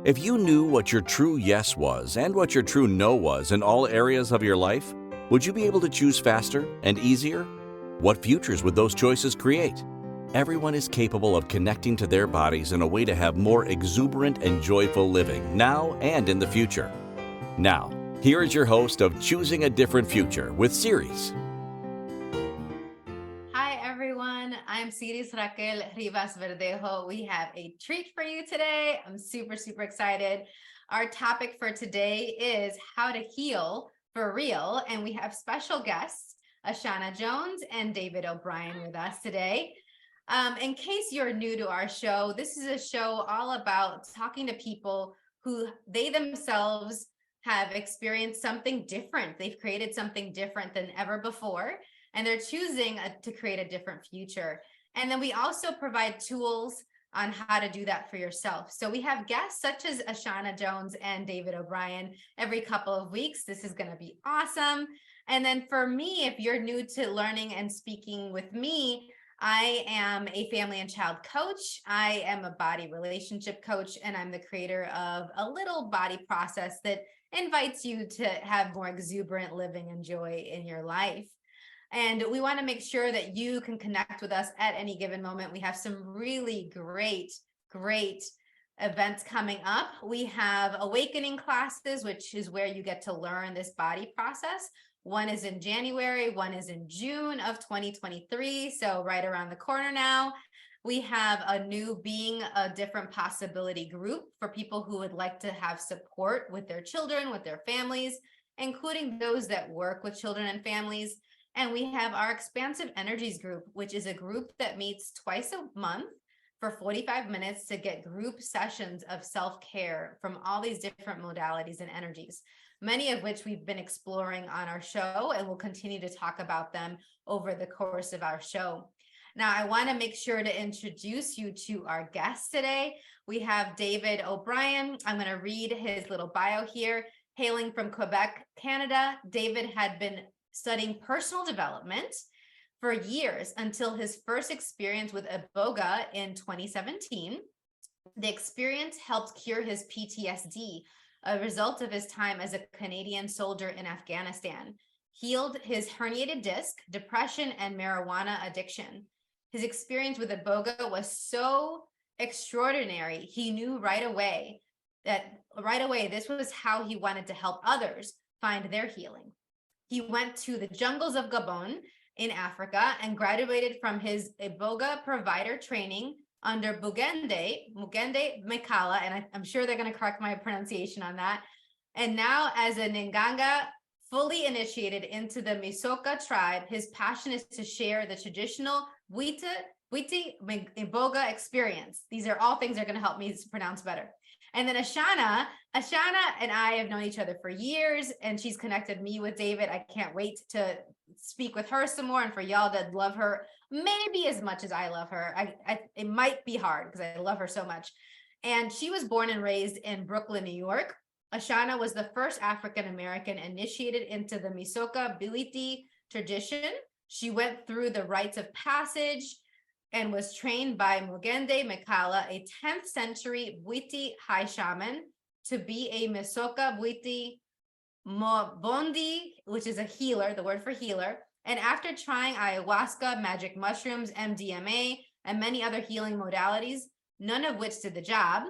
If you knew what your true yes was and what your true no was in all areas of your life, would you be able to choose faster and easier? What futures would those choices create? Everyone is capable of connecting to their bodies in a way to have more exuberant and joyful living now and in the future. Now, here is your host of Choosing a Different Future with Series. Hi, everyone. I'm Series Raquel Rivas Verdejo. We have a treat for you today. I'm super excited. Our topic for today is how to heal for real. And we have special guests, Ashana Jones and David O'Brien with us today. In case you're new to our show, this is a show all about talking to people who they themselves have experienced something different. They've created something different than ever before, and they're choosing to create a different future. And then we also provide tools on how to do that for yourself. So we have guests such as Ashana Jones and David O'Brien every couple of weeks. This is going to be awesome. And then for me, if you're new to learning and speaking with me, I am a family and child coach. I am a body relationship coach, and I'm the creator of a little body process that invites you to have more exuberant living and joy in your life. And we want to make sure that you can connect with us at any given moment. We have some really great events coming up. We have awakening classes, which is where you get to learn this body process. One is in January, one is in June of 2023. So right around the corner now. We have a new Being a Different Possibility group for people who would like to have support with their children, with their families, including those that work with children and families. And we have our Expansive Energies group, which is a group that meets twice a month for 45 minutes to get group sessions of self-care from all these different modalities and energies, many of which we've been exploring on our show, and we'll continue to talk about them over the course of our show. Now, I want to make sure to introduce you to our guests today. We have David O'Brien. I'm going to read his little bio here. Hailing from Quebec, Canada, David had been studying personal development for years until his first experience with Iboga in 2017. The experience helped cure his PTSD, a result of his time as a Canadian soldier in Afghanistan, healed his herniated disc, depression, and marijuana addiction. His experience with Iboga was so extraordinary, he knew right away this was how he wanted to help others find their healing. He went to the jungles of Gabon in Africa and graduated from his Iboga provider training under Mugende Mekala, and I'm sure they're going to correct my pronunciation on that. And now as a Nganga, fully initiated into the Misoka tribe, his passion is to share the traditional Bwiti Iboga experience. These are all things that are going to help me pronounce better. And then Ashana and I have known each other for years, and she's connected me with David. I can't wait to speak with her some more, and for y'all that love her maybe as much as I love her. It might be hard because I love her so much. And she was born and raised in Brooklyn, New York. Ashana was the first African-American initiated into the Misoka Bwiti tradition. She went through the rites of passage and was trained by Mugende Mekala, a 10th century Bwiti high shaman, to be a Misoka Bwiti Mobondi, which is a healer, the word for healer. And after trying ayahuasca, magic mushrooms, MDMA, and many other healing modalities, none of which did the job,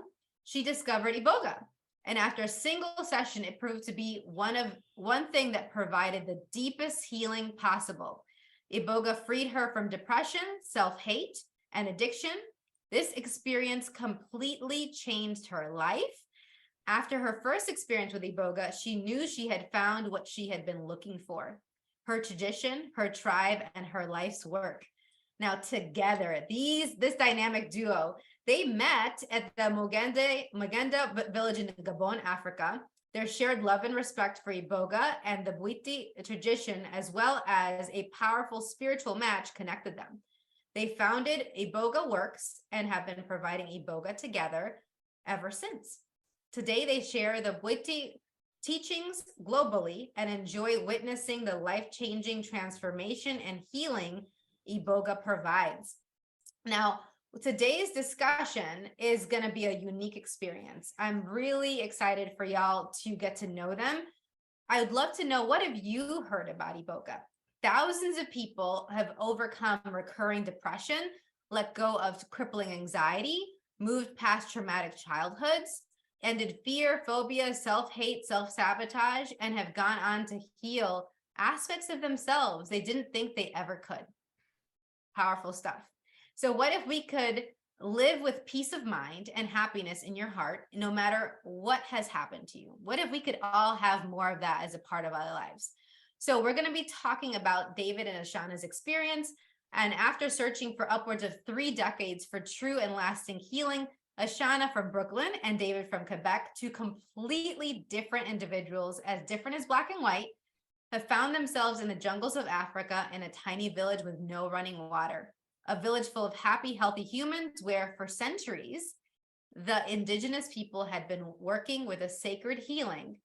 she discovered Iboga. And after a single session, it proved to be one thing that provided the deepest healing possible. Iboga freed her from depression, self-hate, and addiction. This experience completely changed her life. After her first experience with Iboga, she knew she had found what she had been looking for: her tradition, her tribe, and her life's work. Now together, this dynamic duo, they met at the Mugenda village in Gabon, Africa. Their shared love and respect for Iboga and the Bwiti tradition, as well as a powerful spiritual match, connected them. They founded Iboga Works and have been providing Iboga together ever since. Today, they share the Bwiti teachings globally and enjoy witnessing the life-changing transformation and healing Iboga provides. Now, today's discussion is going to be a unique experience. I'm really excited for y'all to get to know them. I'd love to know, what have you heard about Iboga? Thousands of people have overcome recurring depression, let go of crippling anxiety, moved past traumatic childhoods, ended fear, phobia, self-hate, self-sabotage, and have gone on to heal aspects of themselves they didn't think they ever could. Powerful stuff. So what if we could live with peace of mind and happiness in your heart, no matter what has happened to you? What if we could all have more of that as a part of our lives? So we're going to be talking about David and Ashana's experience. And after searching for upwards of 3 decades for true and lasting healing, Ashana from Brooklyn and David from Quebec, two completely different individuals, as different as black and white, have found themselves in the jungles of Africa in a tiny village with no running water. A village full of happy, healthy humans where for centuries, the indigenous people had been working with a sacred healing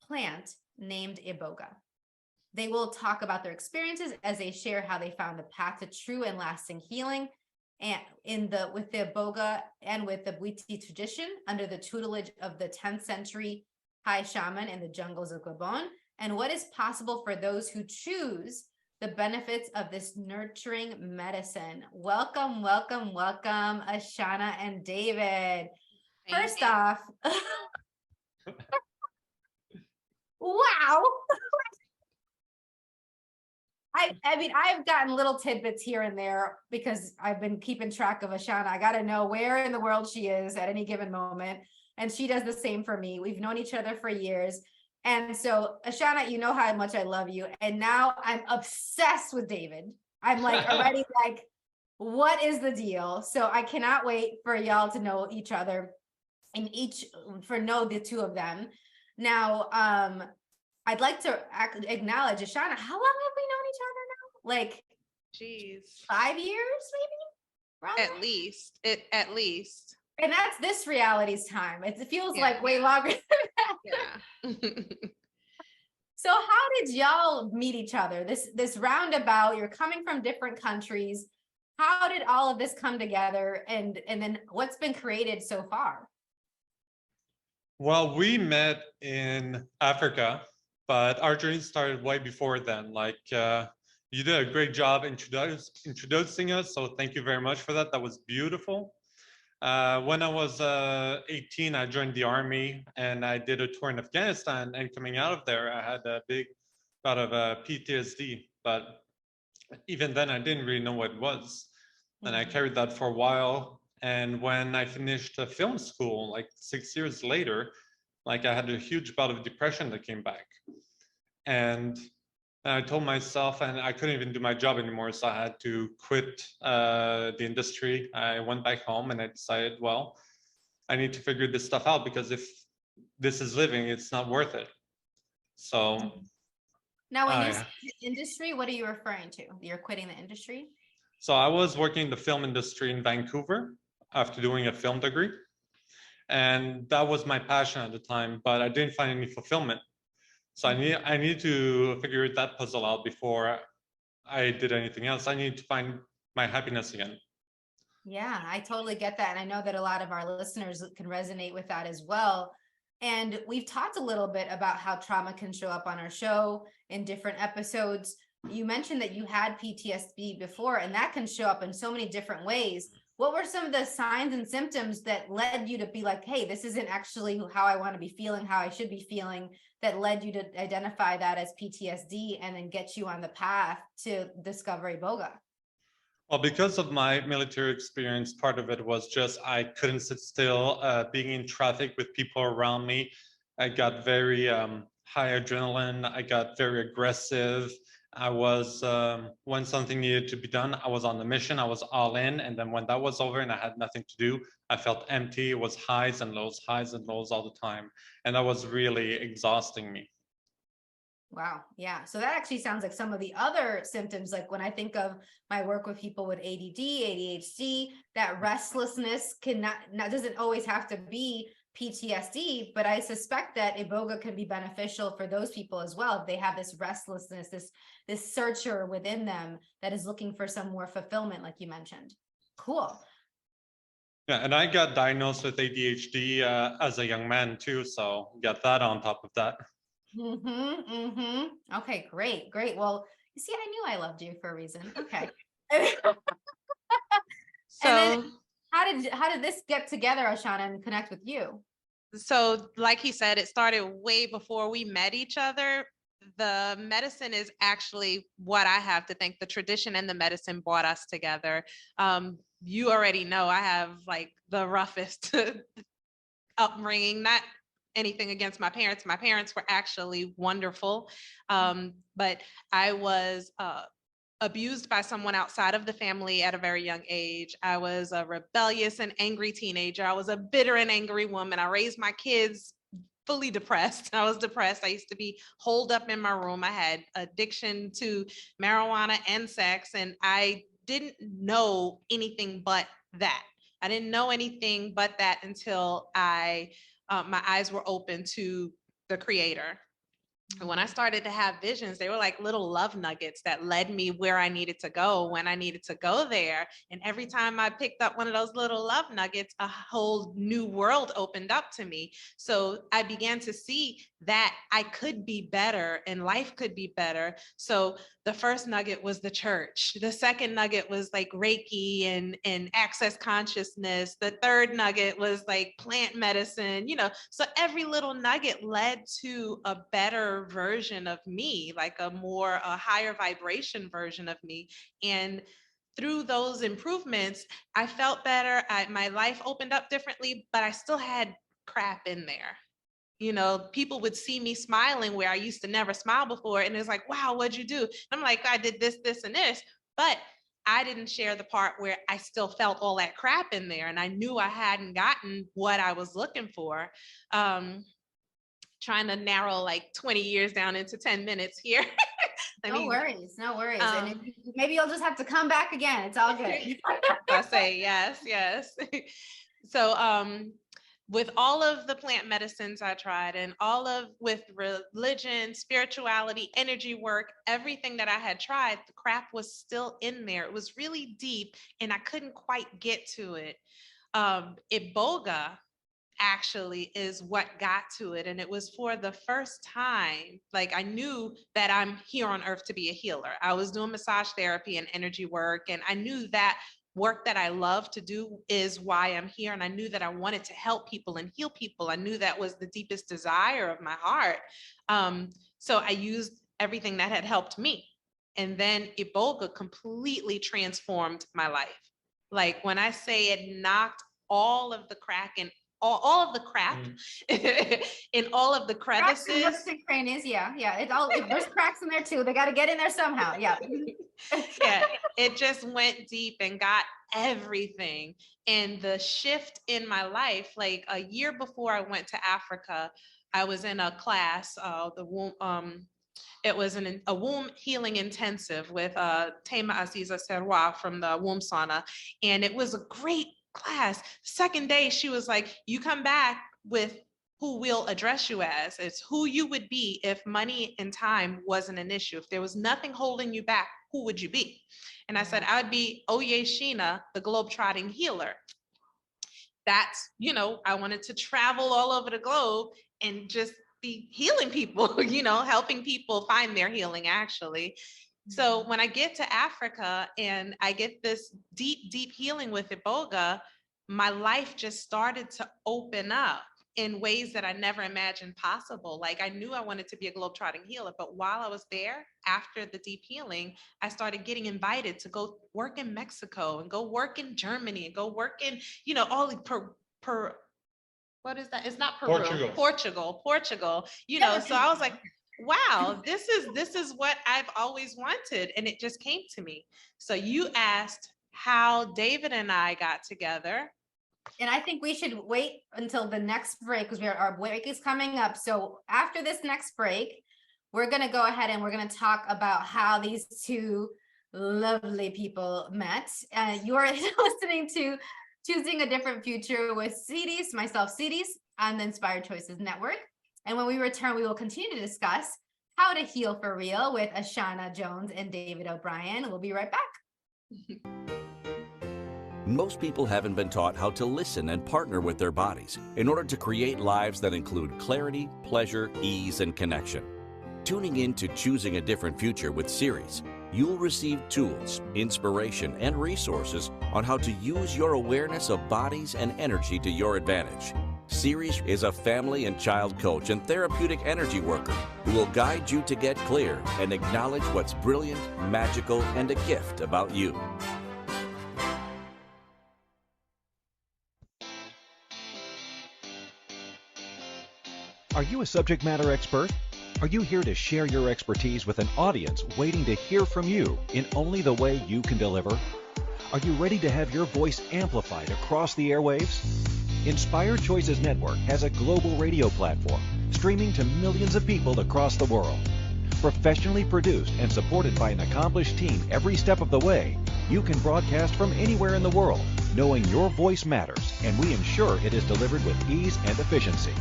plant named Iboga. They will talk about their experiences as they share how they found the path to true and lasting healing, and with the Iboga and with the Bwiti tradition under the tutelage of the 10th century high shaman in the jungles of Gabon, and what is possible for those who choose the benefits of this nurturing medicine. Welcome, welcome, welcome, Ashana and David. First off, wow. I mean, I've gotten little tidbits here and there because I've been keeping track of Ashana. I got to know where in the world she is at any given moment. And she does the same for me. We've known each other for years. And so, Ashana, you know how much I love you. And now I'm obsessed with David. I'm like already like, what is the deal? So I cannot wait for y'all to know each other and know the two of them. Now, I'd like to acknowledge Ashana. How long have we known each other now? Like, geez, 5 years, maybe? at least. And that's this reality's time. It feels Yeah. like way longer than that. Yeah. So how did y'all meet each other? This roundabout, you're coming from different countries. How did all of this come together? And then what's been created so far? Well, we met in Africa, but our journey started way before then. Like, you did a great job introducing us, so thank you very much for that. That was beautiful. When I was 18, I joined the army and I did a tour in Afghanistan. And coming out of there, I had a big bout of PTSD. But even then, I didn't really know what it was. And I carried that for a while. And when I finished film school, like 6 years later, like I had a huge bout of depression that came back. And I told myself, and I couldn't even do my job anymore, so I had to quit the industry. I went back home and I decided, well, I need to figure this stuff out, because if this is living, it's not worth it. So now, when you say industry, what are you referring to? You're quitting the industry? So I was working in the film industry in Vancouver after doing a film degree. And that was my passion at the time, but I didn't find any fulfillment. So I need to figure that puzzle out before I did anything else. I need to find my happiness again. Yeah, I totally get that. And I know that a lot of our listeners can resonate with that as well. And we've talked a little bit about how trauma can show up on our show in different episodes. You mentioned that you had PTSD before, and that can show up in so many different ways. What were some of the signs and symptoms that led you to be like, hey, this isn't actually how I want to be feeling, how I should be feeling, that led you to identify that as PTSD and then get you on the path to discover Iboga? Well, because of my military experience, part of it was just I couldn't sit still. Being in traffic with people around me, I got very high adrenaline. I got very aggressive. I was, when something needed to be done, I was on the mission. I was all in. And then when that was over and I had nothing to do, I felt empty. It was highs and lows all the time. And that was really exhausting me. Wow. Yeah. So that actually sounds like some of the other symptoms. Like when I think of my work with people with ADD, ADHD, that restlessness doesn't always have to be PTSD, but I suspect that Iboga can be beneficial for those people as well. If they have this restlessness, this searcher within them that is looking for some more fulfillment, like you mentioned. Cool. Yeah, and I got diagnosed with ADHD as a young man too, so got that on top of that. Okay, great, great. Well, you see, I knew I loved you for a reason. Okay. And then So, how did this get together, Ashana, and connect with you? so like he said, it started way before we met each other. The medicine is actually what I have to thank. The tradition and the medicine brought us together. You already know I have like the roughest upbringing, not anything against my parents. My parents were actually wonderful. But I was abused by someone outside of the family at a very young age. I was a rebellious and angry teenager. I was a bitter and angry woman. I raised my kids fully depressed. I was depressed. I used to be holed up in my room. I had addiction to marijuana and sex, and I didn't know anything but that. I didn't know anything but that until my eyes were open to the creator. And when I started to have visions, they were like little love nuggets that led me where I needed to go when I needed to go there. And every time I picked up one of those little love nuggets, a whole new world opened up to me. So I began to see that I could be better and life could be better. So the first nugget was the church. The second nugget was like Reiki and access consciousness. The third nugget was like plant medicine, so every little nugget led to a better version of me, like a higher vibration version of me. And through those improvements, I felt better. My life opened up differently, but I still had crap in there. People would see me smiling where I used to never smile before. And it's like, wow, what'd you do? And I'm like, I did this, this, and this. But I didn't share the part where I still felt all that crap in there. And I knew I hadn't gotten what I was looking for. Trying to narrow like 20 years down into 10 minutes here. No worries, no worries. And maybe you'll just have to come back again. It's all good. I say yes. So with all of the plant medicines I tried and with religion, spirituality, energy work, everything that I had tried, the crap was still in there. It was really deep and I couldn't quite get to it. Iboga actually is what got to it. And it was for the first time, like I knew that I'm here on earth to be a healer. I was doing massage therapy and energy work, and I knew that work that I love to do is why I'm here. And I knew that I wanted to help people and heal people. I knew that was the deepest desire of my heart. So I used everything that had helped me. And then Iboga completely transformed my life. Like when I say it knocked all of the crack and all of the crap in all of the crevices. Crannies, yeah. There's cracks in there too. They got to get in there somehow. Yeah. Yeah, it just went deep and got everything. And the shift in my life, like a year before I went to Africa, I was in a class, it was a womb healing intensive with Tema Aziza Serwa from the Womb Sauna. And it was a great class. Second day, she was like, you come back with who we'll address you as. It's who you would be if money and time wasn't an issue. If there was nothing holding you back, who would you be? And I said, I would be Oye Sheena, the globetrotting healer. That's, I wanted to travel all over the globe and just be healing people, helping people find their healing actually. So when I get to Africa and I get this deep, deep healing with Iboga, my life just started to open up in ways that I never imagined possible. Like I knew I wanted to be a globetrotting healer, but while I was there, after the deep healing, I started getting invited to go work in Mexico and go work in Germany and go work in, all what is that? It's not Peru. Portugal. So I was like, wow, this is what I've always wanted. And it just came to me. So you asked how David and I got together. And I think we should wait until the next break because our break is coming up. So after this next break, we're going to go ahead and we're going to talk about how these two lovely people met. You are listening to Choosing a Different Future with CDs, myself, CDs, on the Inspired Choices Network. And when we return, we will continue to discuss how to heal for real with Ashana Jones and David O'Brien. We'll be right back. Most people haven't been taught how to listen and partner with their bodies in order to create lives that include clarity, pleasure, ease, and connection. Tuning in to Choosing a Different Future with Ceres, you'll receive tools, inspiration, and resources on how to use your awareness of bodies and energy to your advantage. Ceres is a family and child coach and therapeutic energy worker who will guide you to get clear and acknowledge what's brilliant, magical, and a gift about you. Are you a subject matter expert? Are you here to share your expertise with an audience waiting to hear from you in only the way you can deliver? Are you ready to have your voice amplified across the airwaves? Inspired Choices Network has a global radio platform streaming to millions of people across the world. Professionally produced and supported by an accomplished team every step of the way, you can broadcast from anywhere in the world, knowing your voice matters, and we ensure it is delivered with ease and efficiency.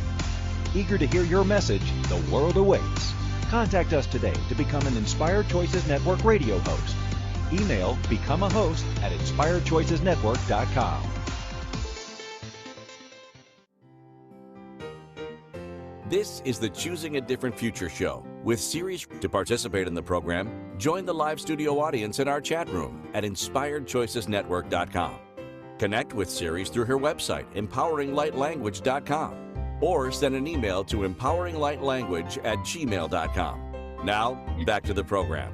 Eager to hear your message, the world awaits. Contact us today to become an Inspired Choices Network radio host. Email becomeahost@inspiredchoicesnetwork.com. This is the Choosing a Different Future show with Ceres. To participate in the program, join the live studio audience in our chat room at inspiredchoicesnetwork.com. Connect with Ceres through her website, empoweringlightlanguage.com, or send an email to empoweringlightlanguage@gmail.com. Now, back to the program.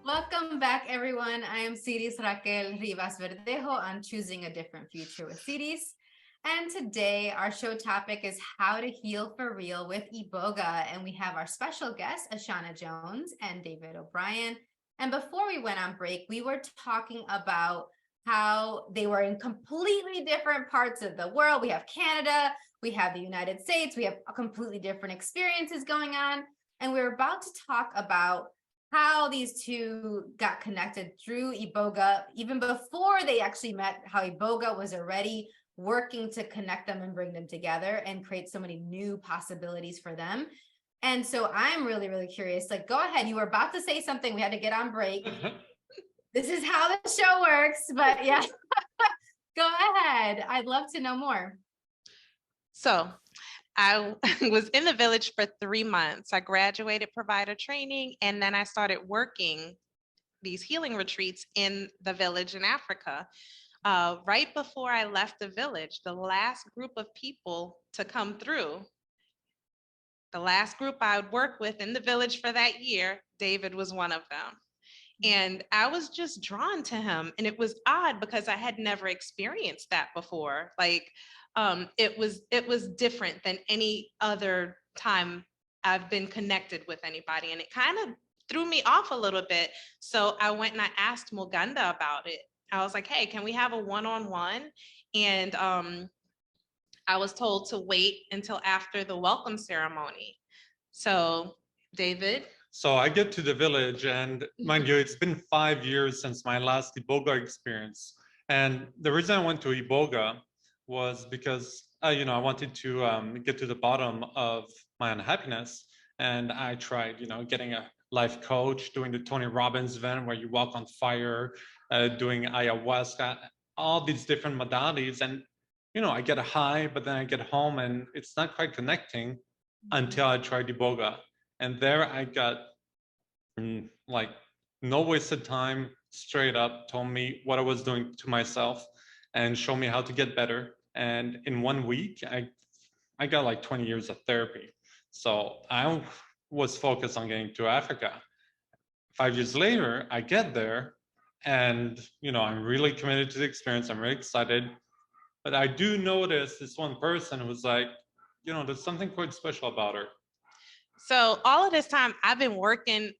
Welcome back, everyone. I am Ceres Raquel Rivas Verdejo on Choosing a Different Future with Ceres. And today our show topic is how to heal for real with Iboga. And we have our special guests, Ashana Jones and David O'Brien. And before we went on break, we were talking about how they were in completely different parts of the world. We have Canada, we have the United States, we have completely different experiences going on. And we're about to talk about how these two got connected through Iboga, even before they actually met, how Iboga was already working to connect them and bring them together and create so many new possibilities for them. And so I'm really, really curious. Like, go ahead. You were about to say something. We had to get on break. This is how the show works, but yeah, go ahead. I'd love to know more. So I was in the village for 3 months. I graduated provider training, and then I started working these healing retreats in the village in Africa. Right before I left the village, the last group of people to come through, the last group I would work with in the village for that year, David was one of them. And I was just drawn to him. And it was odd because I had never experienced that before. Like, it was different than any other time I've been connected with anybody. And it kind of threw me off a little bit. So I went and I asked Muganda about it. I was like, hey, can we have a one-on-one? And I was told to wait until after the welcome ceremony. So, David? So I get to the village, and mind you, it's been 5 years since my last Iboga experience. And the reason I went to Iboga was because, I wanted to get to the bottom of my unhappiness. And I tried, getting a life coach, doing the Tony Robbins event where you walk on fire, doing ayahuasca, all these different modalities. And, I get a high, but then I get home and it's not quite connecting until I tried Iboga. And there I got, like, no wasted time, straight up told me what I was doing to myself and showed me how to get better. And in 1 week, I got like 20 years of therapy. So I was focused on getting to Africa. 5 years later, I get there and, I'm really committed to the experience. I'm really excited. But I do notice this one person who's like, there's something quite special about her. So all of this time I've been working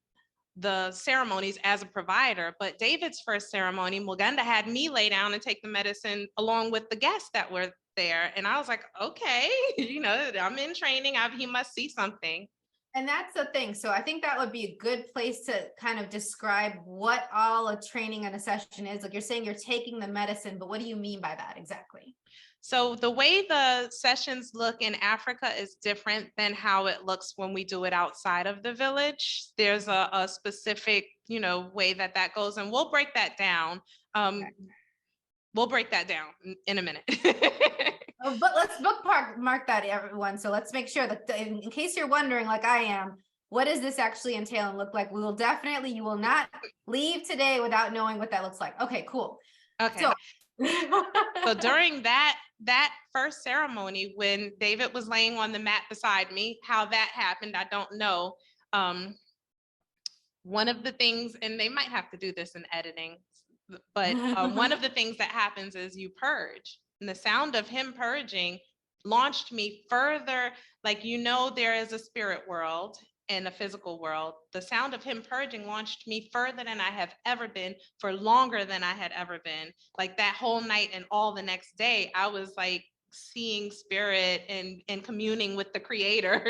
the ceremonies as a provider, but David's first ceremony, Muganda had me lay down and take the medicine along with the guests that were there. And I was like, okay, I'm in training. He must see something. And that's the thing. So I think that would be a good place to kind of describe what all a training and a session is. Like, you're saying you're taking the medicine, but what do you mean by that exactly? So the way the sessions look in Africa is different than how it looks when we do it outside of the village. There's a specific, way that goes, and we'll break that down. Okay. we'll break that down in a minute. Oh, but let's mark that, everyone. So let's make sure that in case you're wondering, like I am, what does this actually entail and look like? We will definitely, you will not leave today without knowing what that looks like. Okay, cool. Okay. So during that first ceremony, when David was laying on the mat beside me, how that happened, I don't know. One of the things, and they might have to do this in editing, but one of the things that happens is you purge. And the sound of him purging launched me further. Like, there is a spirit world and a physical world. The sound of him purging launched me further than I have ever been, for longer than I had ever been. Like that whole night and all the next day, I was like seeing spirit and communing with the creator,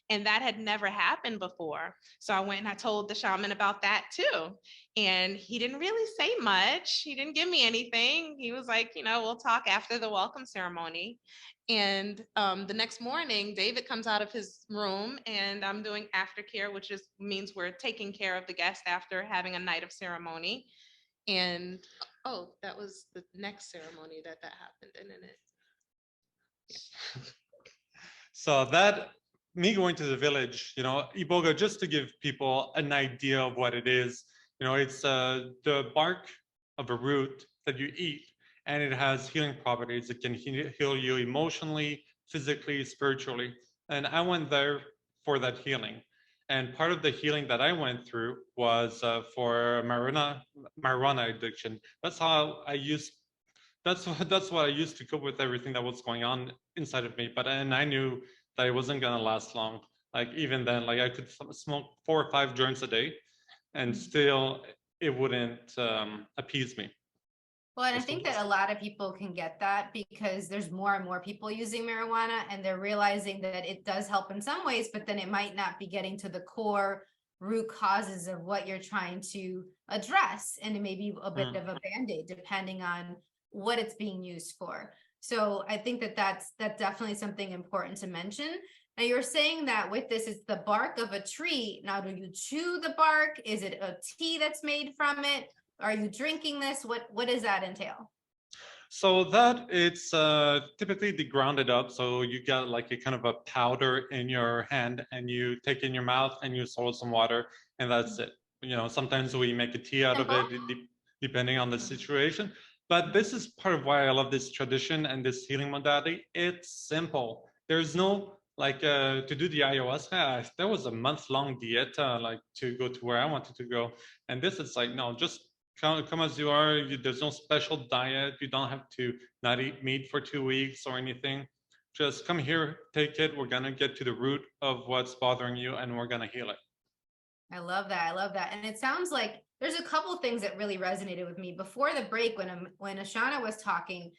and that had never happened before. So I went and I told the shaman about that too. And he didn't really say much. He didn't give me anything. He was like, we'll talk after the welcome ceremony. And the next morning, David comes out of his room and I'm doing aftercare, which means we're taking care of the guest after having a night of ceremony. And that was the next ceremony that happened, isn't it? Yeah. So that, me going to the village, Iboga, just to give people an idea of what it is, it's the bark of a root that you eat, and it has healing properties. It can heal you emotionally, physically, spiritually. And I went there for that healing. And part of the healing that I went through was for marijuana addiction. That's what I used to cope with everything that was going on inside of me. And I knew that it wasn't gonna last long. Like even then, like I could smoke 4 or 5 joints a day, and still it wouldn't appease me. Well, and I think that a lot of people can get that because there's more and more people using marijuana, and they're realizing that it does help in some ways, but then it might not be getting to the core root causes of what you're trying to address. And it may be a bit of a band-aid depending on what it's being used for. So I think that that's definitely something important to mention. Now you're saying that with this, it's the bark of a tree. Now, do you chew the bark? Is it a tea that's made from it? Are you drinking this? What does that entail? So that it's typically they ground it up. So you get like a kind of a powder in your hand, and you take it in your mouth and you swallow some water, and that's it. Sometimes we make a tea out of it, depending on the situation. But this is part of why I love this tradition and this healing modality. It's simple. There's no like to do the ayahuasca. That was a month-long diet, like to go to where I wanted to go. And this is like, no, just come as you are. There's no special diet. You don't have to not eat meat for 2 weeks or anything. Just come here, take it. We're gonna get to the root of what's bothering you, and we're gonna heal it. I love that. I love that. And it sounds like there's a couple of things that really resonated with me before the break. When Ashana was talking,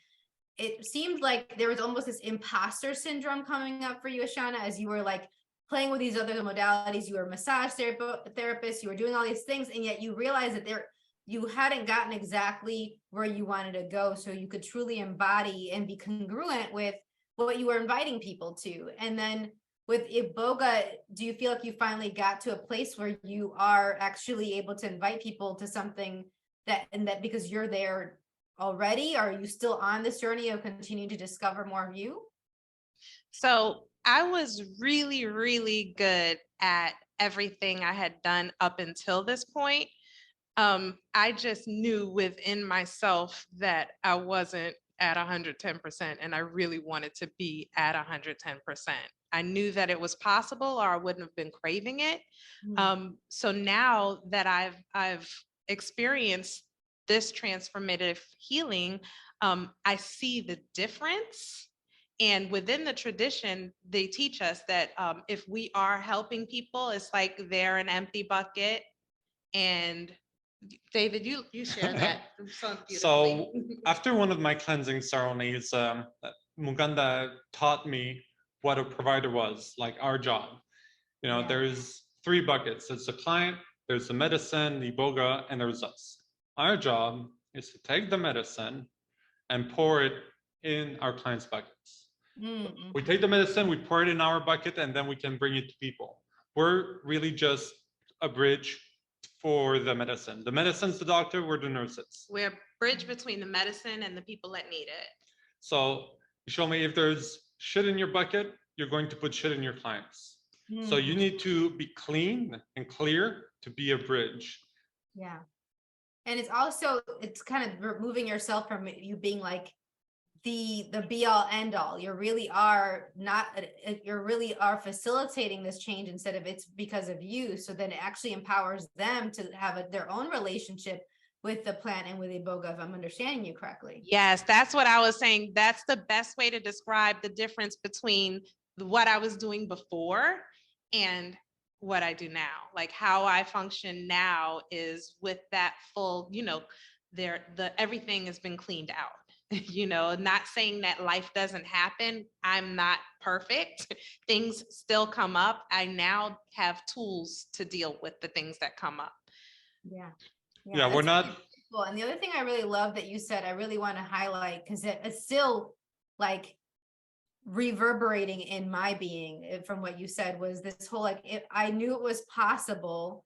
it seemed like there was almost this imposter syndrome coming up for you, Ashana, as you were like playing with these other modalities. You were a massage therapist, you were doing all these things, and yet you realized that you hadn't gotten exactly where you wanted to go, so you could truly embody and be congruent with what you were inviting people to. And then with Iboga, do you feel like you finally got to a place where you are actually able to invite people to something that because you're there already? Are you still on this journey of continuing to discover more of you? So I was really, really good at everything I had done up until this point. I just knew within myself that I wasn't at 110%, and I really wanted to be at 110%. I knew that it was possible, or I wouldn't have been craving it. So now that I've experienced this transformative healing, I see the difference. And within the tradition, they teach us that if we are helping people, it's like they're an empty bucket. And David, you share that so beautifully. So after one of my cleansing ceremonies, Muganda taught me what a provider was, like our job. There's 3 buckets. There's the client, there's the medicine, the Iboga, and there's us. Our job is to take the medicine and pour it in our client's buckets. We take the medicine, we pour it in our bucket, and then we can bring it to people. We're really just a bridge for the medicine. The medicine's the doctor, we're the nurses. We're Bridge between the medicine and the people that need it. So you show me if there's shit in your bucket, you're going to put shit in your clients. So you need to be clean and clear to be a bridge. Yeah. And it's also, it's kind of removing yourself from you being like the be all end all. You really are not, you really are facilitating this change instead of it's because of you. So then it actually empowers them to have their own relationship with the plant and with Iboga, if I'm understanding you correctly. Yes, that's what I was saying. That's the best way to describe the difference between what I was doing before and what I do now. Like how I function now is with that full, everything has been cleaned out. Not saying that life doesn't happen. I'm not perfect. Things still come up. I now have tools to deal with the things that come up. Yeah, we're not. Cool. And the other thing I really love that you said, I really want to highlight, because it's still like reverberating in my being from what you said, was this whole, like, if I knew it was possible,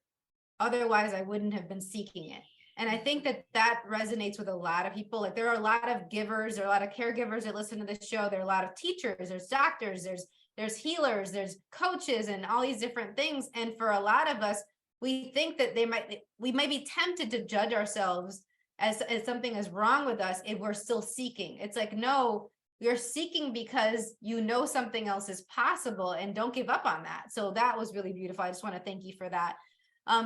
otherwise I wouldn't have been seeking it. And I think that resonates with a lot of people. Like there are a lot of givers, there are a lot of caregivers that listen to this show. There are a lot of teachers, there's doctors, there's healers, there's coaches, and all these different things. And for a lot of us, we think that we might be tempted to judge ourselves as something is wrong with us if we're still seeking. It's like, no, you're seeking because you know something else is possible, and don't give up on that. So that was really beautiful. I just want to thank you for that.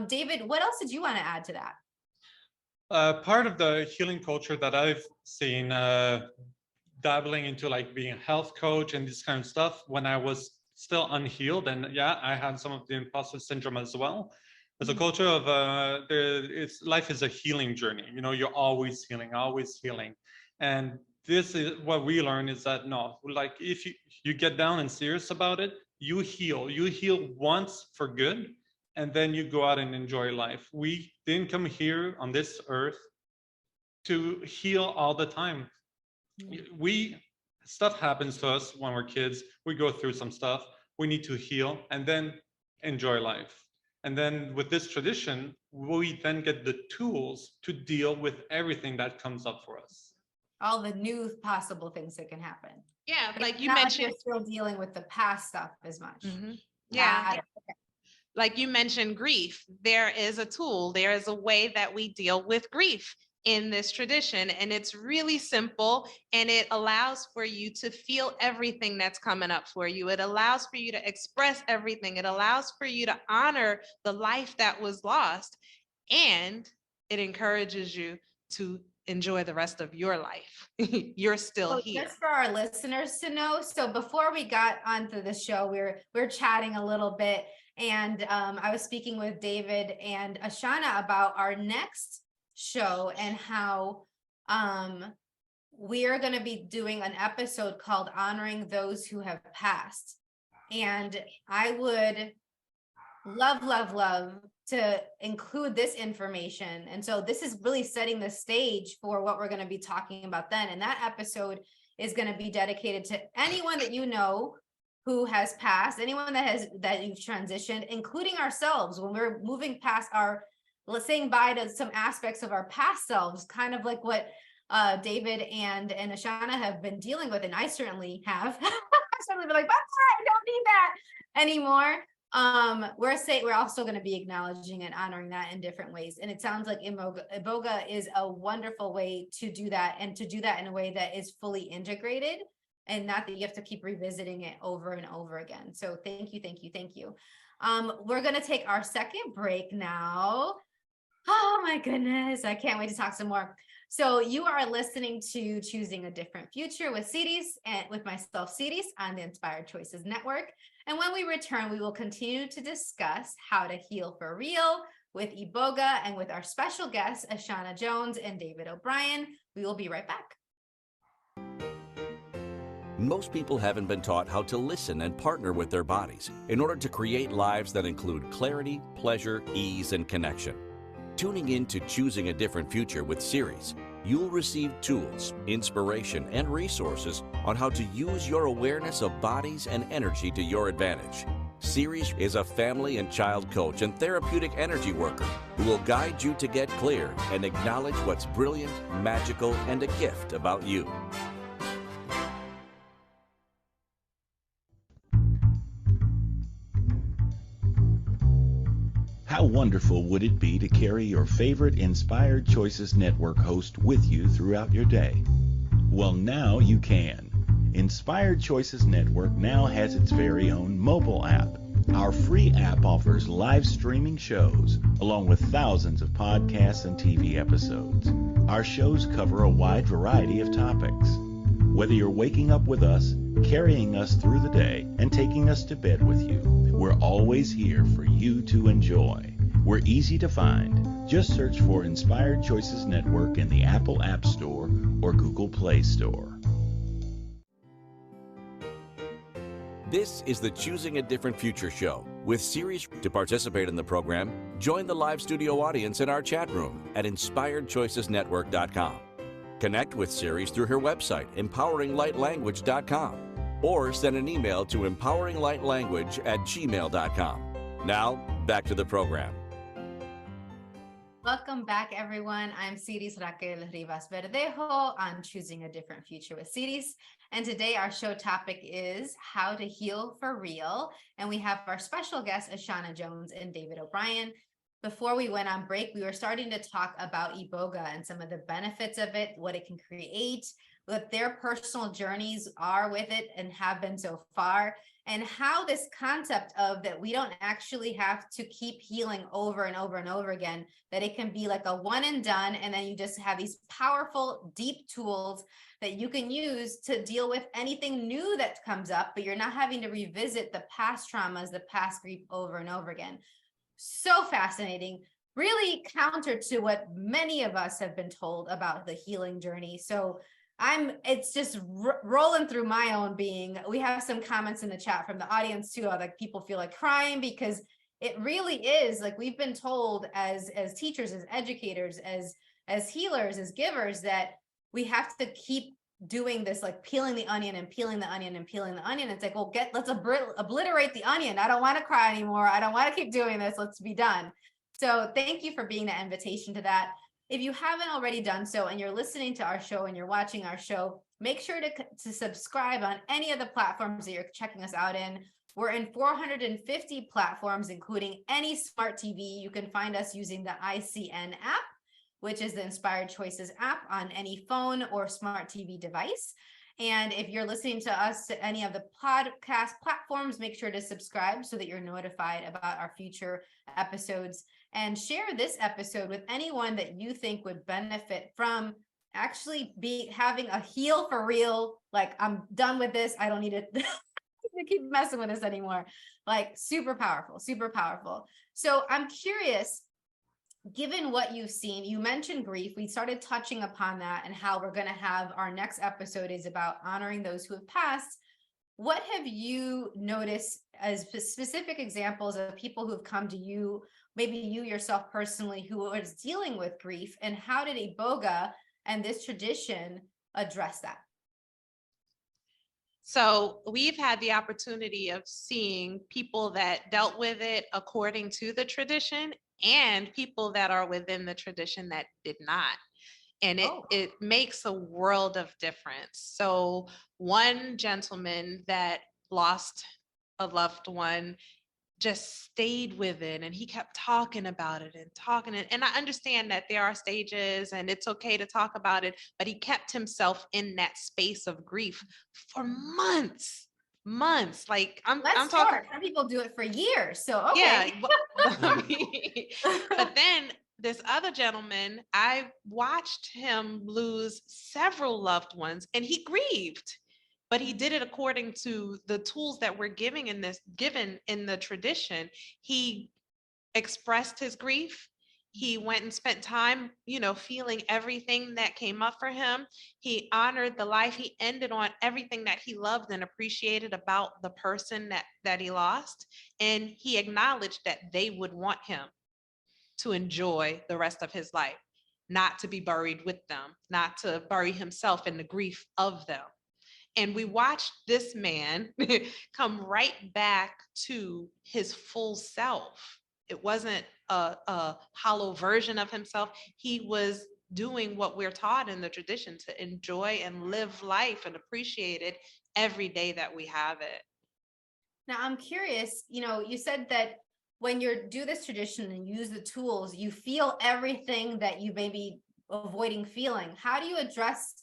David, what else did you want to add to that? Part of the healing culture that I've seen dabbling into, like being a health coach and this kind of stuff, when I was still unhealed, and yeah, I had some of the imposter syndrome as well. There's a culture of life is a healing journey. You're always healing, and this is what we learn, is that no, like if you get down and serious about it, you heal once for good, and then you go out and enjoy life. We didn't come here on this earth to heal all the time. Stuff happens to us when we're kids. We go through some stuff. We need to heal and then enjoy life. And then with this tradition, we then get the tools to deal with everything that comes up for us. All the new possible things that can happen. Yeah, like you mentioned, mentioned, you're still dealing with the past stuff as much. Yeah. Like you mentioned, grief. There is a tool, there is a way that we deal with grief in this tradition, and it's really simple, and it allows for you to feel everything that's coming up for you. It allows for you to express everything. It allows for you to honor the life that was lost, and it encourages you to enjoy the rest of your life. You're still here. Just for our listeners to know, so before we got onto the show, we were chatting a little bit, and I was speaking with David and Ashana about our next show and how we are going to be doing an episode called Honoring Those Who Have Passed. And I would love to include this information. And so this is really setting the stage for what we're going to be talking about then. And that episode is going to be dedicated to anyone that you know who has passed, anyone that you've transitioned, including ourselves, when we're moving past let's saying bye to some aspects of our past selves, kind of like what David and Ashana have been dealing with, and I certainly have. I've certainly been like, I don't need that anymore. We're also going to be acknowledging and honoring that in different ways. And it sounds like Iboga is a wonderful way to do that, and to do that in a way that is fully integrated, and not that you have to keep revisiting it over and over again. So thank you. We're going to take our second break now. Oh my goodness, I can't wait to talk some more. So you are listening to Choosing a Different Future with Ceres, and with myself, Ceres, on the Inspired Choices Network. And when we return, we will continue to discuss how to heal for real with Iboga and with our special guests, Ashana Jones and David O'Brien. We will be right back. Most people haven't been taught how to listen and partner with their bodies in order to create lives that include clarity, pleasure, ease, and connection. Tuning in to Choosing a Different Future with Ceres, you'll receive tools, inspiration, and resources on how to use your awareness of bodies and energy to your advantage. Ceres is a family and child coach and therapeutic energy worker who will guide you to get clear and acknowledge what's brilliant, magical, and a gift about you. How wonderful would it be to carry your favorite Inspired Choices Network host with you throughout your day? Well, now you can. Inspired Choices Network now has its very own mobile app. Our free app offers live streaming shows, along with thousands of podcasts and TV episodes. Our shows cover a wide variety of topics. Whether you're waking up with us, carrying us through the day, and taking us to bed with you, we're always here for you to enjoy. We're easy to find. Just search for Inspired Choices Network in the Apple App Store or Google Play Store. This is the Choosing a Different Future show with Ceres. To participate in the program, join the live studio audience in our chat room at inspiredchoicesnetwork.com. Connect with Ceres through her website, empoweringlightlanguage.com, or send an email to empoweringlightlanguage@gmail.com. Now, back to the program. Welcome back, everyone. I'm Ceres Raquel Rivas Verdejo on Choosing a Different Future with Ceres. And today our show topic is how to heal for real. And we have our special guests, Ashana Jones and David O'Brien. Before we went on break, we were starting to talk about Iboga and some of the benefits of it, what it can create, what their personal journeys are with it and have been so far, and how this concept of that we don't actually have to keep healing over and over and over again, that it can be like a one and done, and then you just have these powerful, deep tools that you can use to deal with anything new that comes up, but you're not having to revisit the past traumas, the past grief over and over again. So fascinating, really counter to what many of us have been told about the healing journey. So it's just rolling through my own being. We have some comments in the chat from the audience too, like people feel like crying, because it really is like we've been told as teachers, as educators, as healers, as givers, that we have to keep doing this, like peeling the onion and peeling the onion and peeling the onion. It's like, well, let's obliterate the onion. I don't want to cry anymore. I don't want to keep doing this. Let's be done. So thank you for being the invitation to that. If you haven't already done so and you're listening to our show and you're watching our show, make sure to subscribe on any of the platforms that you're checking us out in. We're in 450 platforms, including any smart TV. You can find us using the ICN app, which is the Inspired Choices app on any phone or smart TV device. And if you're listening to us to any of the podcast platforms, make sure to subscribe so that you're notified about our future episodes, and share this episode with anyone that you think would benefit from actually having a heal for real. Like, I'm done with this. I don't need to keep messing with this anymore. Like, super powerful, super powerful. So I'm curious, given what you've seen, you mentioned grief. We started touching upon that and how we're going to have our next episode is about honoring those who have passed. What have you noticed as specific examples of people who've come to you, maybe you yourself personally, who is dealing with grief, and how did Iboga and this tradition address that? So we've had the opportunity of seeing people that dealt with it according to the tradition and people that are within the tradition that did not. And it makes a world of difference. So one gentleman that lost a loved one just stayed with it, and he kept talking about it and talking it. And I understand that there are stages and it's okay to talk about it, but he kept himself in that space of grief for months. Like I'm talking. Some people do it for years. So okay. Yeah. But then this other gentleman, I watched him lose several loved ones, and he grieved. But he did it according to the tools that we're given in the tradition. He expressed his grief. He went and spent time, feeling everything that came up for him. He honored the life. He ended on everything that he loved and appreciated about the person that he lost. And he acknowledged that they would want him to enjoy the rest of his life, not to be buried with them, not to bury himself in the grief of them. And we watched this man come right back to his full self. It wasn't a hollow version of himself. He was doing what we're taught in the tradition, to enjoy and live life and appreciate it every day that we have it. Now, I'm curious, you said that when you do this tradition and use the tools, you feel everything that you may be avoiding feeling. How do you address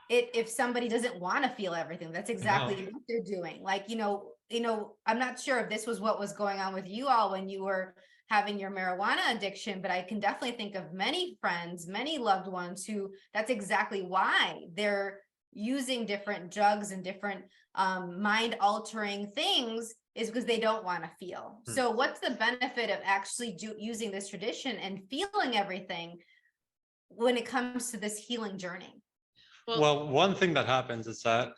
it if somebody doesn't want to feel everything? That's exactly what they're doing. Like, I'm not sure if this was what was going on with you all when you were having your marijuana addiction, but I can definitely think of many friends, many loved ones who that's exactly why they're using different drugs and different mind altering things, is because they don't want to feel. So what's the benefit of actually using this tradition and feeling everything when it comes to this healing journey? Well, one thing that happens is that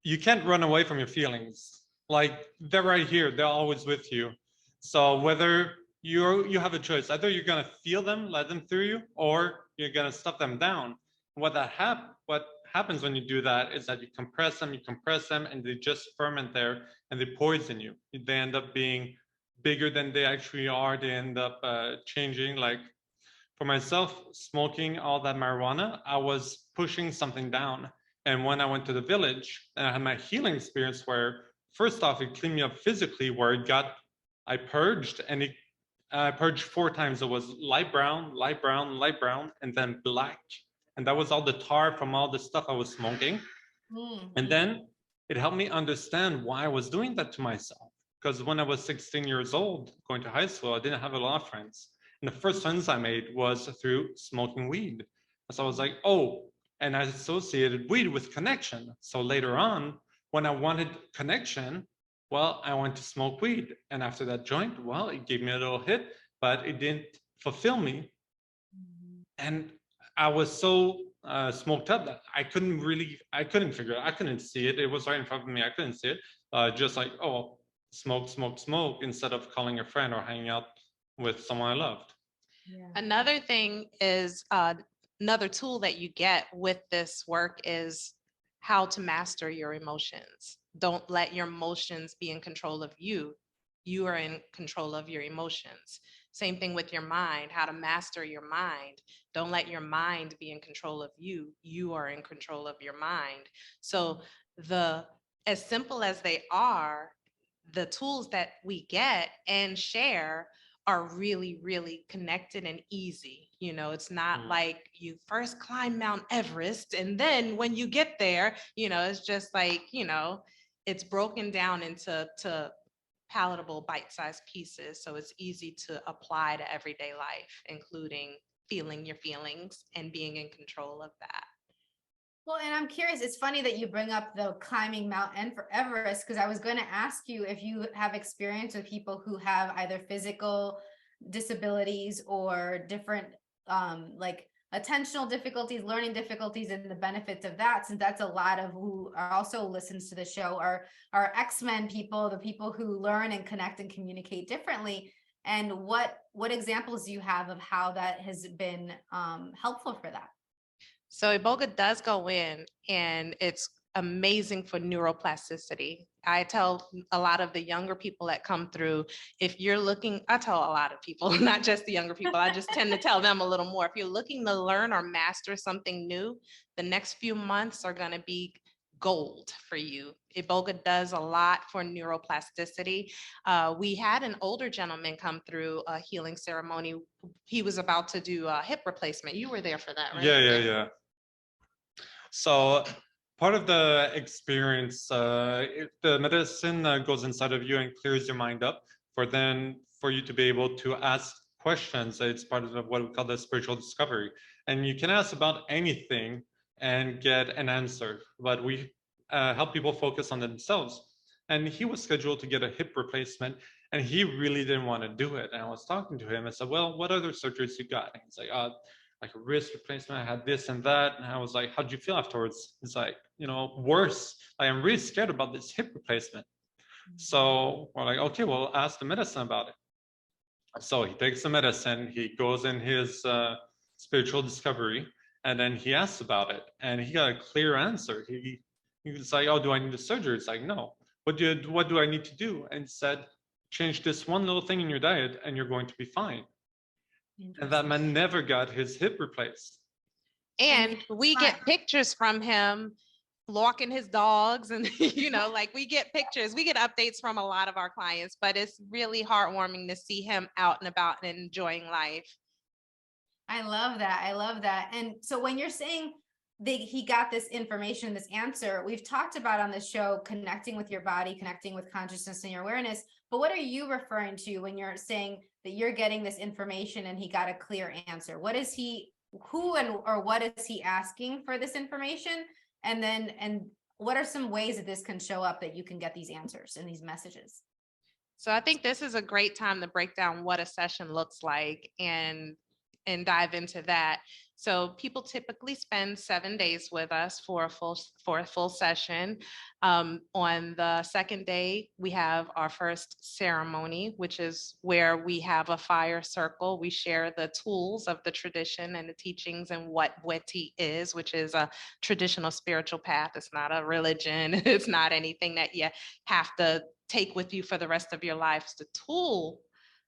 you can't run away from your feelings. Like, they're right here, they're always with you. So whether you have a choice, either you're gonna feel them, let them through you, or you're gonna stuff them down. What happens when you do that is that you compress them, and they just ferment there, and they poison you. They end up being bigger than they actually are. They end up changing. Like, for myself, smoking all that marijuana, I was pushing something down. And when I went to the village and I had my healing experience, where first off, it cleaned me up physically, where I purged, and I purged 4 times. It was light brown, light brown, light brown, and then black. And that was all the tar from all the stuff I was smoking. And then it helped me understand why I was doing that to myself. Because when I was 16 years old, going to high school, I didn't have a lot of friends. And the first friends I made was through smoking weed. So I was like, oh, and I associated weed with connection. So later on, when I wanted connection, well, I went to smoke weed. And after that joint, well, it gave me a little hit, but it didn't fulfill me. And I was so smoked up that I couldn't figure it out. I couldn't see it. It was right in front of me. I couldn't see it. Just like, oh, smoke, smoke, smoke, instead of calling a friend or hanging out with someone I loved. Yeah. Another thing is, another tool that you get with this work is how to master your emotions. Don't let your emotions be in control of you. You are in control of your emotions. Same thing with your mind, how to master your mind. Don't let your mind be in control of you. You are in control of your mind. So as simple as they are, the tools that we get and share are really, really connected and easy. It's not like you first climb Mount Everest and then when you get there, it's just like, it's broken down into palatable bite-sized pieces. So it's easy to apply to everyday life, including feeling your feelings and being in control of that. Well, and I'm curious, it's funny that you bring up the climbing Mount Everest, because I was going to ask you if you have experience with people who have either physical disabilities or different like attentional difficulties, learning difficulties, and the benefits of that, since that's a lot of who are also listens to the show are X-Men people, the people who learn and connect and communicate differently. And what examples do you have of how that has been helpful for that? So Iboga does go in, and it's amazing for neuroplasticity. I tell a lot of the younger people that come through, if you're looking, I tell a lot of people, not just the younger people, I just tend to tell them a little more. If you're looking to learn or master something new, the next few months are going to be gold for you. Iboga does a lot for neuroplasticity. We had an older gentleman come through a healing ceremony. He was about to do a hip replacement. You were there for that, right? Yeah. So part of the experience, the medicine goes inside of you and clears your mind up for you to be able to ask questions. It's part of what we call the spiritual discovery. And you can ask about anything and get an answer, but we help people focus on themselves. And he was scheduled to get a hip replacement, and he really didn't want to do it. And I was talking to him. I said, well, what other surgeries you got? And he's like a wrist replacement, I had this and that. And I was like, how'd you feel afterwards? It's like, worse. I'm really scared about this hip replacement. So we're like, okay, well, ask the medicine about it. So he takes the medicine, he goes in his spiritual discovery, and then he asks about it. And he got a clear answer. He was like, oh, do I need a surgery? It's like, no. What do I need to do? And said, change this one little thing in your diet and you're going to be fine. And that man never got his hip replaced. And we get pictures from him walking his dogs and, like we get pictures, we get updates from a lot of our clients, but it's really heartwarming to see him out and about and enjoying life. I love that. I love that. And so when you're saying he got this information, this answer, we've talked about on this show, connecting with your body, connecting with consciousness and your awareness. But what are you referring to when you're saying that you're getting this information and he got a clear answer? What is or what is he asking for this information? And what are some ways that this can show up that you can get these answers and these messages? So I think this is a great time to break down what a session looks like and dive into that. So people typically spend 7 days with us for a full session. On the second day, we have our first ceremony, which is where we have a fire circle. We share the tools of the tradition and the teachings and what Bwiti is, which is a traditional spiritual path. It's not a religion. It's not anything that you have to take with you for the rest of your life. It's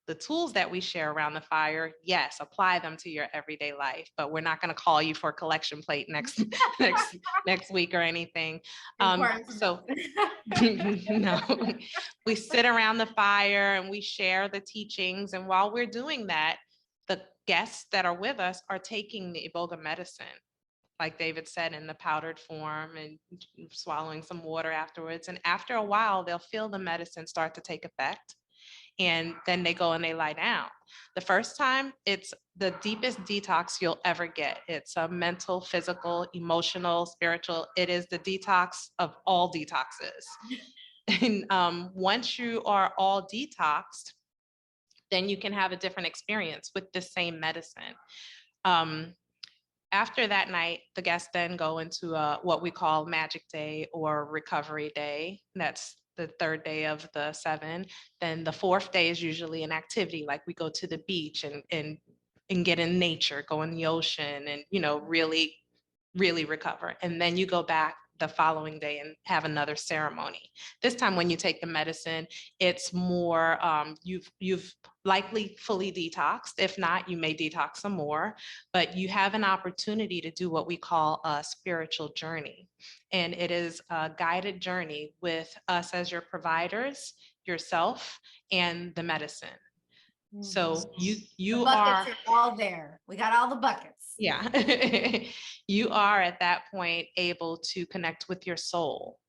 the tools that we share around the fire, yes, apply them to your everyday life, but we're not going to call you for a collection plate next week or anything. So no, we sit around the fire and we share the teachings. And while we're doing that, the guests that are with us are taking the Iboga medicine, like David said, in the powdered form and swallowing some water afterwards. And after a while, they'll feel the medicine start to take effect. And then they go and they lie down. The first time, it's the deepest detox you'll ever get. It's a mental, physical, emotional, spiritual. It is the detox of all detoxes. And once you are all detoxed, then you can have a different experience with the same medicine. After that night, the guests then go into what we call magic day or recovery day. That's the third day of the 7. Then the 4th day is usually an activity, like we go to the beach and get in nature, go in the ocean and, really, really recover. And then you go back the following day and have another ceremony. This time when you take the medicine, it's more, you've likely fully detoxed. If not, you may detox some more, but you have an opportunity to do what we call a spiritual journey. And it is a guided journey with us as your providers, yourself, and the medicine. So you are all there. We got all the buckets. Yeah. You are at that point able to connect with your soul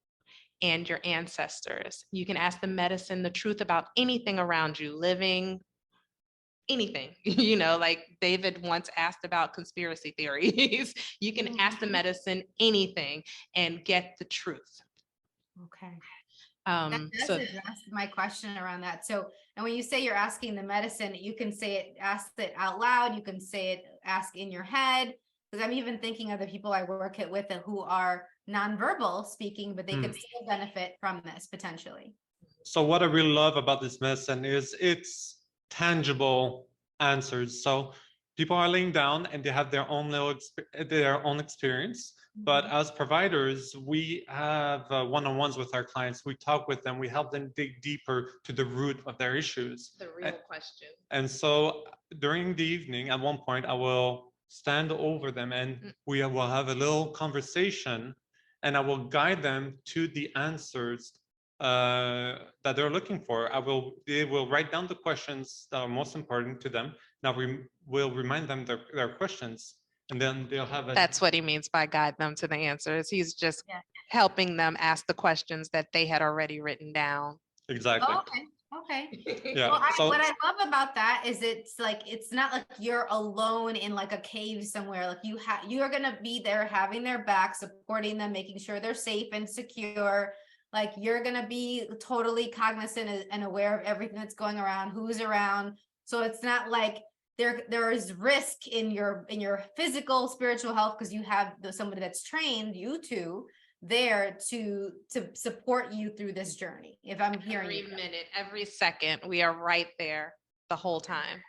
and your ancestors. You can ask the medicine the truth about anything around you, living, anything, like David once asked about conspiracy theories. You can ask the medicine anything and get the truth. Okay. That does address my question around that. So, and when you say you're asking the medicine, you can say it, ask it out loud. You can say it, ask in your head. Because I'm even thinking of the people I work with who are nonverbal speaking, but they could still benefit from this potentially. So what I really love about this medicine is it's tangible answers. So people are laying down and they have their own experience. But as providers, we have one-on-ones with our clients. We talk with them. We help them dig deeper to the root of their issues. The real question. And so during the evening, at one point, I will stand over them and we will have a little conversation and I will guide them to the answers that they're looking for. They will write down the questions that are most important to them. Now we will remind them their questions. And then they'll have That's what he means by guide them to the answers. He's just helping them ask the questions that they had already written down. Exactly. Oh, okay. Yeah. Well, what I love about that is it's not like you're alone in like a cave somewhere. Like you are gonna be there having their back, supporting them, making sure they're safe and secure. Like you're gonna be totally cognizant and aware of everything that's going around, who's around. So it's not like there is risk in your physical, spiritual health because you have somebody that's trained you to there to support you through this journey. If I'm hearing every minute, every second, we are right there the whole time.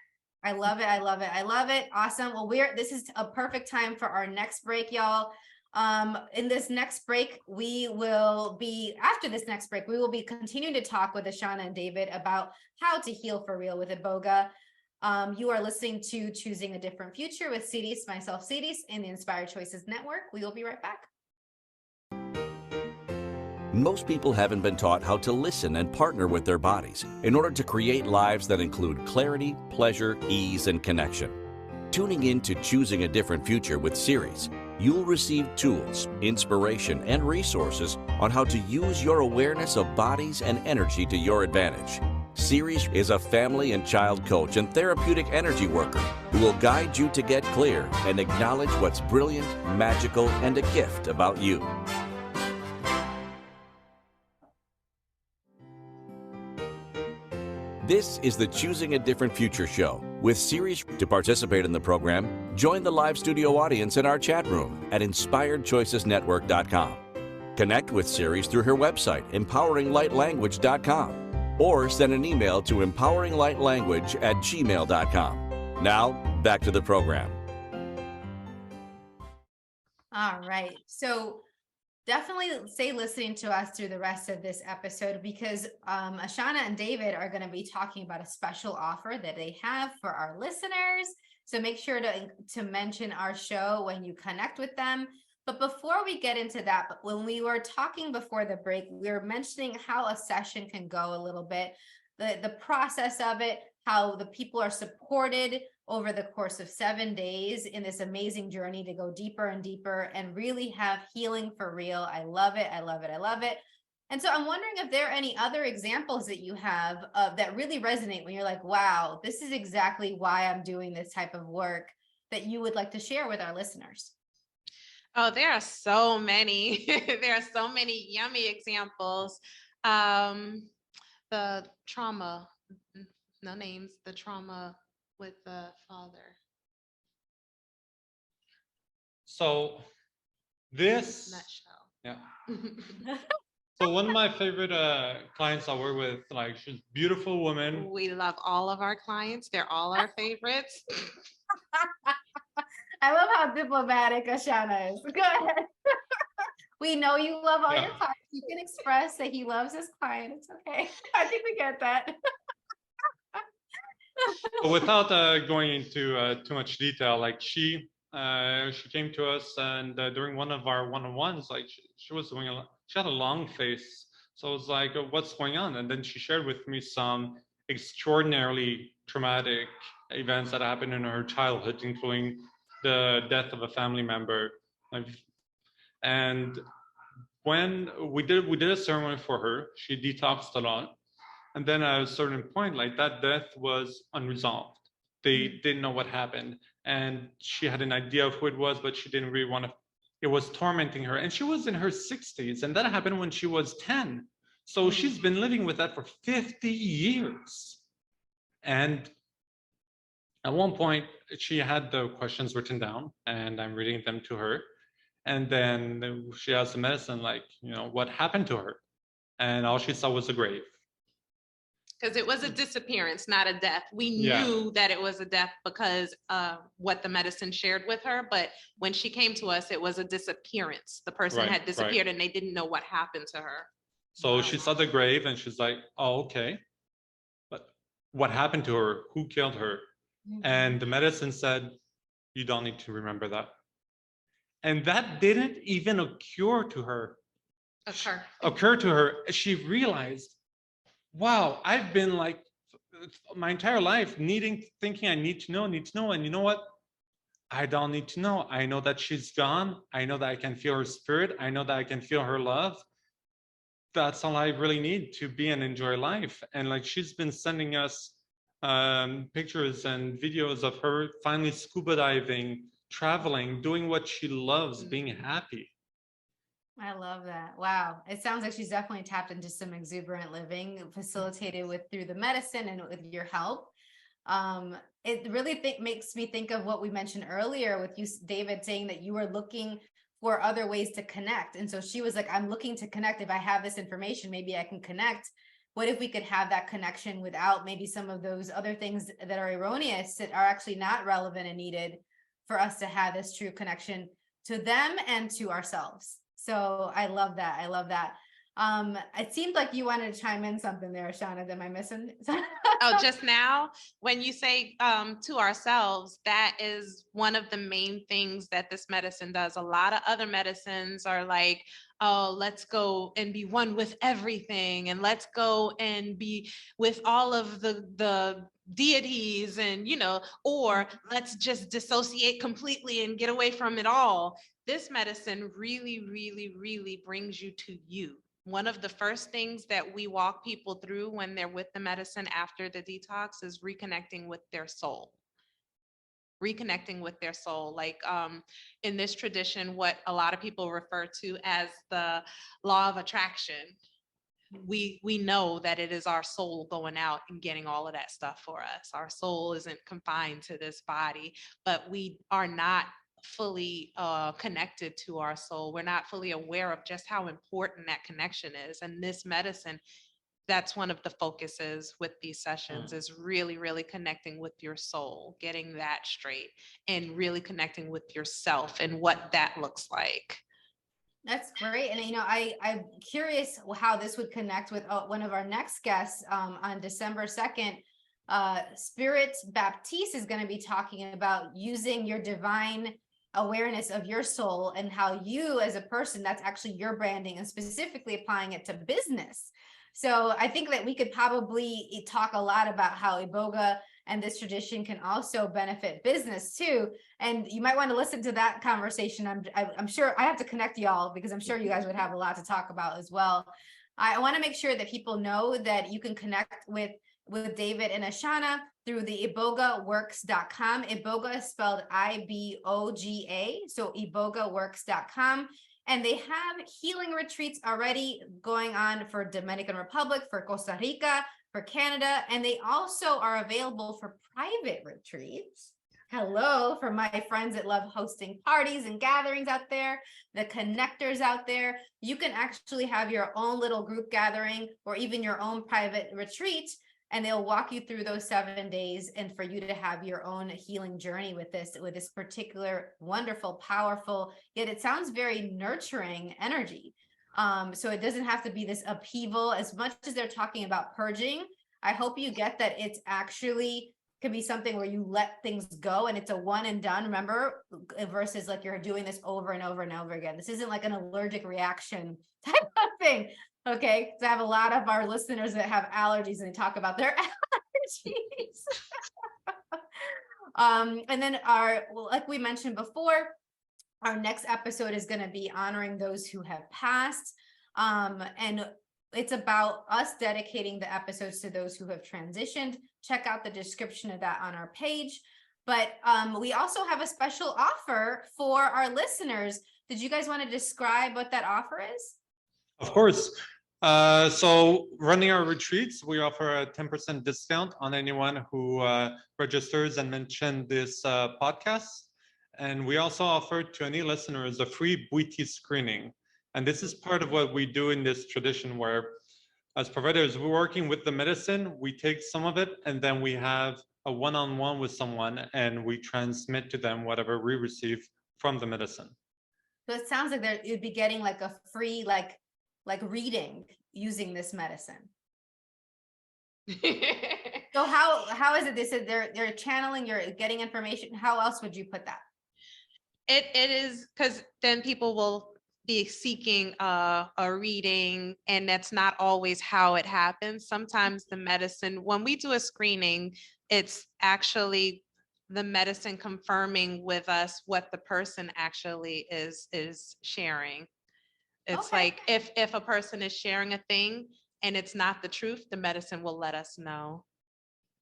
I love it. I love it. I love it. Awesome. Well, this is a perfect time for our next break, y'all. In this next break, after this next break, we will be continuing to talk with Ashana and David about how to heal for real with Iboga. You are listening to Choosing a Different Future with Siris, myself, Siris, and the Inspired Choices Network. We will be right back. Most people haven't been taught how to listen and partner with their bodies in order to create lives that include clarity, pleasure, ease, and connection. Tuning in to Choosing a Different Future with Siris, you'll receive tools, inspiration, and resources on how to use your awareness of bodies and energy to your advantage. Siris is a family and child coach and therapeutic energy worker who will guide you to get clear and acknowledge what's brilliant, magical, and a gift about you. This is the Choosing a Different Future show with Siris. To participate in the program, join the live studio audience in our chat room at inspiredchoicesnetwork.com. Connect with Siris through her website, empoweringlightlanguage.com, or send an email to empoweringlightlanguage@gmail.com. Now, back to the program. All right. So definitely stay listening to us through the rest of this episode, because Ashana and David are going to be talking about a special offer that they have for our listeners. So make sure to mention our show when you connect with them. But before we get into that, when we were talking before the break, we were mentioning how a session can go a little bit, the process of it, how the people are supported over the course of 7 days in this amazing journey to go deeper and deeper and really have healing for real. I love it. I love it. I love it. And so I'm wondering if there are any other examples that you have that really resonate when you're like, wow, this is exactly why I'm doing this type of work, that you would like to share with our listeners. Oh, there are so many. There are so many yummy examples. The trauma, no names, the trauma with the father. So this, Nutshell. yeah. So one of my favorite clients I work with, like, she's a beautiful woman. We love all of our clients. They're all our favorites. I love how diplomatic Ashana is. Go ahead. We know you love all your clients. You can express that he loves his client. It's okay. I think we get that. But without going into too much detail, like she came to us, and during one of our one-on-ones, like she was doing she had a long face. So I was like, what's going on? And then she shared with me some extraordinarily traumatic events that happened in her childhood, including the death of a family member. And when we did a ceremony for her, she detoxed a lot. And then at a certain point, like, that death was unresolved. They didn't know what happened. And she had an idea of who it was, but she didn't really want to. It was tormenting her. And she was in her 60s. And that happened when she was 10. So she's been living with that for 50 years. And at one point, she had the questions written down, and I'm reading them to her. And then she asked the medicine, like, what happened to her? And all she saw was a grave. Because it was a disappearance, not a death. We knew that it was a death because of what the medicine shared with her. But when she came to us, it was a disappearance. The person had disappeared and they didn't know what happened to her. So she saw the grave and she's like, oh, okay. But what happened to her? Who killed her? And the medicine said, you don't need to remember that. And that didn't even occur to her. She realized, wow, I've been like my entire life thinking I need to know. And you know what? I don't need to know. I know that she's gone. I know that I can feel her spirit. I know that I can feel her love. That's all I really need to be and enjoy life. And like, she's been sending us pictures and videos of her finally scuba diving, traveling, doing what she loves, being happy. I love that. Wow. It sounds like she's definitely tapped into some exuberant living facilitated through the medicine and with your help. It really makes me think of what we mentioned earlier with you, David, saying that you were looking for other ways to connect. And so she was like, I'm looking to connect. If I have this information, maybe I can connect. What if we could have that connection without maybe some of those other things that are erroneous, that are actually not relevant and needed for us to have this true connection to them and to ourselves. So I love that. I love that. It seemed like you wanted to chime in something there, Ashana. Am I missing? Oh, just now, when you say to ourselves, that is one of the main things that this medicine does. A lot of other medicines are like, oh, let's go and be one with everything, and let's go and be with all of the deities, and or let's just dissociate completely and get away from it all. This medicine really, really, really brings you to you. One of the first things that we walk people through when they're with the medicine after the detox is reconnecting with their soul. Reconnecting with their soul. Like in this tradition, what a lot of people refer to as the law of attraction. We know that it is our soul going out and getting all of that stuff for us. Our soul isn't confined to this body, but we are not fully connected to our soul. We're not fully aware of just how important that connection is. And this medicine, that's one of the focuses with these sessions, is really, really connecting with your soul, getting that straight, and really connecting with yourself and what that looks like. That's great. And, I'm curious how this would connect with one of our next guests on December 2nd. Spirit Baptiste is going to be talking about using your divine awareness of your soul and how you as a person, that's actually your branding, and specifically applying it to business. So I think that we could probably talk a lot about how Iboga and this tradition can also benefit business too. And you might want to listen to that conversation. I'm sure I have to connect y'all because I'm sure you guys would have a lot to talk about as well. I want to make sure that people know that you can connect with David and Ashana through the ibogaworks.com. Iboga is spelled Iboga, so ibogaworks.com. And they have healing retreats already going on for Dominican Republic, for Costa Rica, for Canada, and they also are available for private retreats. Hello, for my friends that love hosting parties and gatherings out there, the connectors out there. You can actually have your own little group gathering or even your own private retreat, and they'll walk you through those 7 days, and for you to have your own healing journey with this particular wonderful, powerful, yet it sounds very nurturing energy. So it doesn't have to be this upheaval. As much as they're talking about purging, I hope you get that it's actually could be something where you let things go and it's a one and done, remember, versus like you're doing this over and over and over again. This isn't like an allergic reaction type of thing. Okay, so I have a lot of our listeners that have allergies and they talk about their allergies. And then like we mentioned before, our next episode is going to be honoring those who have passed. And it's about us dedicating the episodes to those who have transitioned. Check out the description of that on our page. But we also have a special offer for our listeners. Did you guys want to describe what that offer is? Of course. So running our retreats, we offer a 10% discount on anyone who registers and mentions this podcast. And we also offer to any listeners a free Bwiti screening. And this is part of what we do in this tradition where, as providers, we're working with the medicine, we take some of it, and then we have a one-on-one with someone, and we transmit to them whatever we receive from the medicine. So it sounds like you'd be getting like a free, like reading using this medicine. So how is it? They said they're channeling, you're getting information. How else would you put that? It is because then people will be seeking a reading, and that's not always how it happens. Sometimes the medicine, when we do a screening, it's actually the medicine confirming with us what the person actually is sharing. It's Okay. like if a person is sharing a thing and it's not the truth, the medicine will let us know.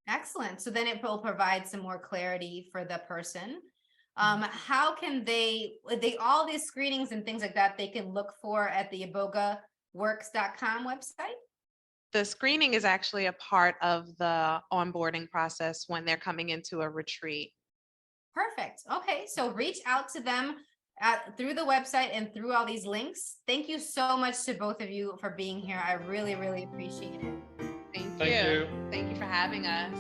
Excellent. So then it will provide some more clarity for the person. How can they all these screenings and things like that they can look for at the ibogaworks.com website? The screening is actually a part of the onboarding process when they're coming into a retreat. Perfect. Okay, so reach out to them through the website and through all these links. Thank you so much to both of you for being here. I really, really appreciate it. Thank you. Thank you for having us.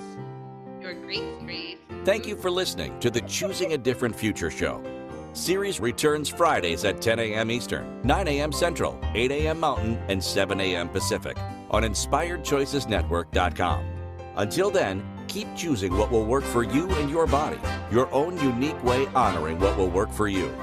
You're a great read. Thank you for listening to the Choosing a Different Future show. Series returns Fridays at 10 a.m. Eastern, 9 a.m. Central, 8 a.m. Mountain, and 7 a.m. Pacific on InspiredChoicesNetwork.com. Until then, keep choosing what will work for you and your body, your own unique way honoring what will work for you.